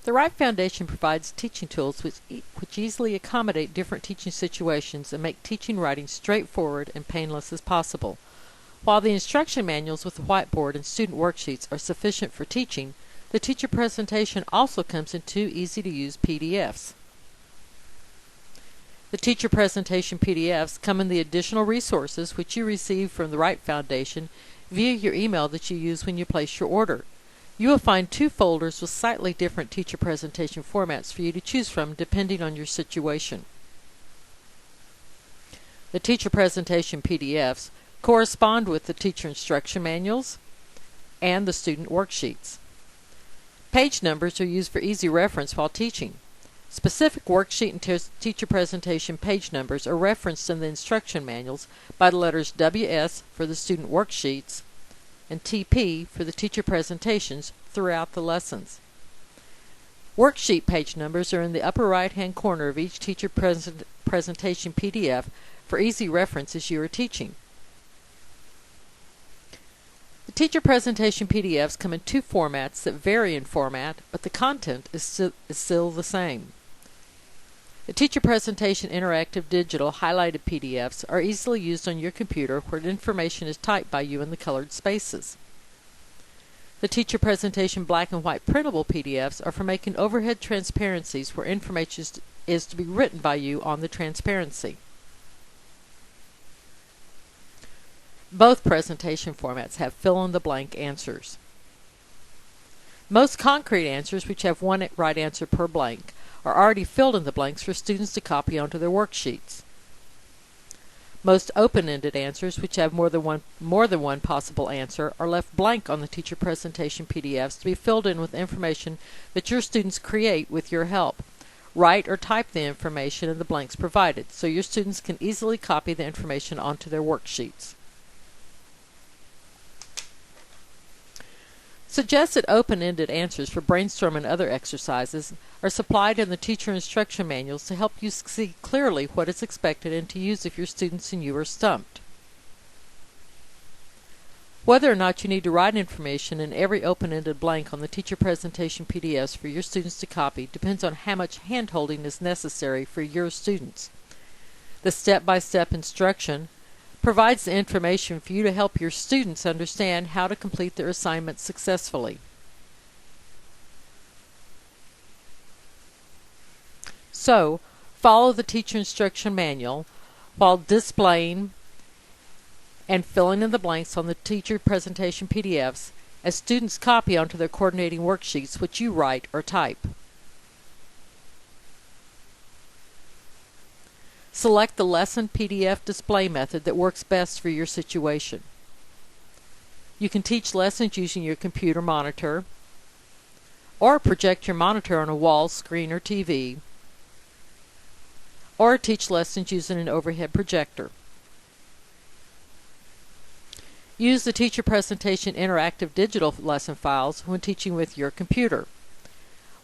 The Right Foundation provides teaching tools which easily accommodate different teaching situations and make teaching writing straightforward and painless as possible. While the instruction manuals with the whiteboard and student worksheets are sufficient for teaching, the teacher presentation also comes in two easy-to-use PDFs. The teacher presentation PDFs come in the additional resources which you receive from the Right Foundation via your email that you use when you place your order. You will find two folders with slightly different teacher presentation formats for you to choose from depending on your situation. The teacher presentation PDFs correspond with the teacher instruction manuals and the student worksheets. Page numbers are used for easy reference while teaching. Specific worksheet and teacher presentation page numbers are referenced in the instruction manuals by the letters WS for the student worksheets and TP for the teacher presentations throughout the lessons. Worksheet page numbers are in the upper right-hand corner of each teacher presentation PDF for easy reference as you are teaching. The teacher presentation PDFs come in two formats that vary in format, but the content is still the same. The teacher presentation interactive digital highlighted PDFs are easily used on your computer where information is typed by you in the colored spaces. The teacher presentation black and white printable PDFs are for making overhead transparencies where information is to be written by you on the transparency. Both presentation formats have fill-in-the-blank answers. Most concrete answers, which have one right answer per blank, are already filled in the blanks for students to copy onto their worksheets. Most open-ended answers, which have more than one possible answer, are left blank on the teacher presentation PDFs to be filled in with information that your students create with your help. Write or type the information in the blanks provided, so your students can easily copy the information onto their worksheets. Suggested open-ended answers for brainstorm and other exercises are supplied in the teacher instruction manuals to help you see clearly what is expected and to use if your students and you are stumped. Whether or not you need to write information in every open-ended blank on the teacher presentation PDFs for your students to copy depends on how much hand-holding is necessary for your students. The step-by-step instruction provides the information for you to help your students understand how to complete their assignments successfully. So, follow the teacher instruction manual while displaying and filling in the blanks on the teacher presentation PDFs as students copy onto their coordinating worksheets which you write or type. Select the lesson PDF display method that works best for your situation. You can teach lessons using your computer monitor, or project your monitor on a wall, screen, or TV, or teach lessons using an overhead projector. Use the teacher presentation interactive digital lesson files when teaching with your computer.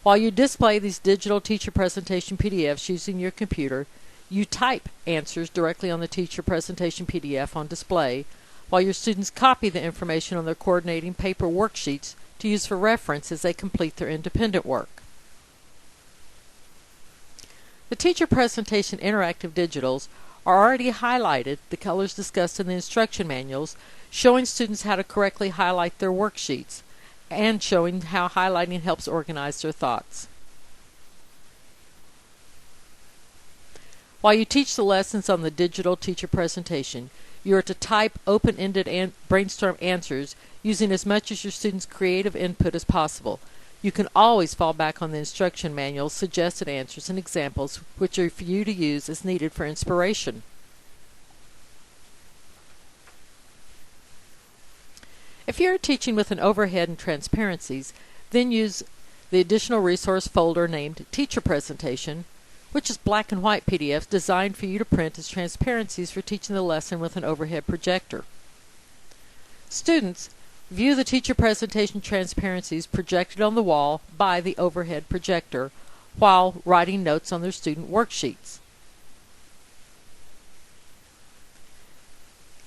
While you display these digital teacher presentation PDFs using your computer, you type answers directly on the teacher presentation PDF on display, while your students copy the information on their coordinating paper worksheets to use for reference as they complete their independent work. The teacher presentation interactive digitals are already highlighted, the colors discussed in the instruction manuals, showing students how to correctly highlight their worksheets, and showing how highlighting helps organize their thoughts. While you teach the lessons on the digital teacher presentation, you are to type open-ended brainstorm answers using as much of your students' creative input as possible. You can always fall back on the instruction manual's suggested answers and examples, which are for you to use as needed for inspiration. If you are teaching with an overhead and transparencies, then use the additional resource folder named Teacher Presentation, which is black and white PDFs designed for you to print as transparencies for teaching the lesson with an overhead projector. Students view the teacher presentation transparencies projected on the wall by the overhead projector while writing notes on their student worksheets.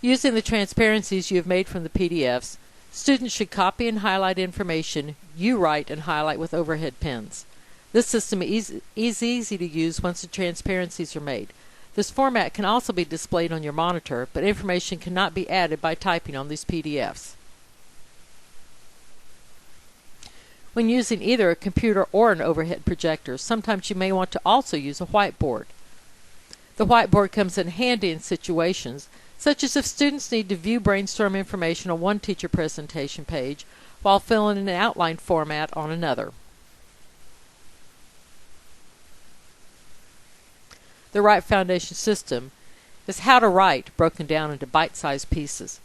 Using the transparencies you have made from the PDFs, students should copy and highlight information you write and highlight with overhead pens. This system is easy to use once the transparencies are made. This format can also be displayed on your monitor, but information cannot be added by typing on these PDFs. When using either a computer or an overhead projector, sometimes you may want to also use a whiteboard. The whiteboard comes in handy in situations such as if students need to view brainstorm information on one teacher presentation page while filling in an outline format on another. The Write Foundation system is how to write broken down into bite-sized pieces.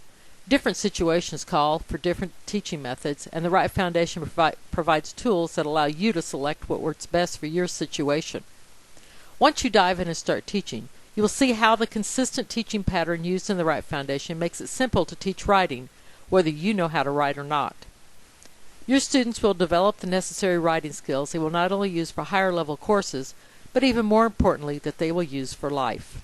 Different situations call for different teaching methods, and the Write Foundation provides tools that allow you to select what works best for your situation. Once you dive in and start teaching, you will see how the consistent teaching pattern used in the Write Foundation makes it simple to teach writing, whether you know how to write or not. Your students will develop the necessary writing skills they will not only use for higher level courses, but even more importantly, that they will use for life.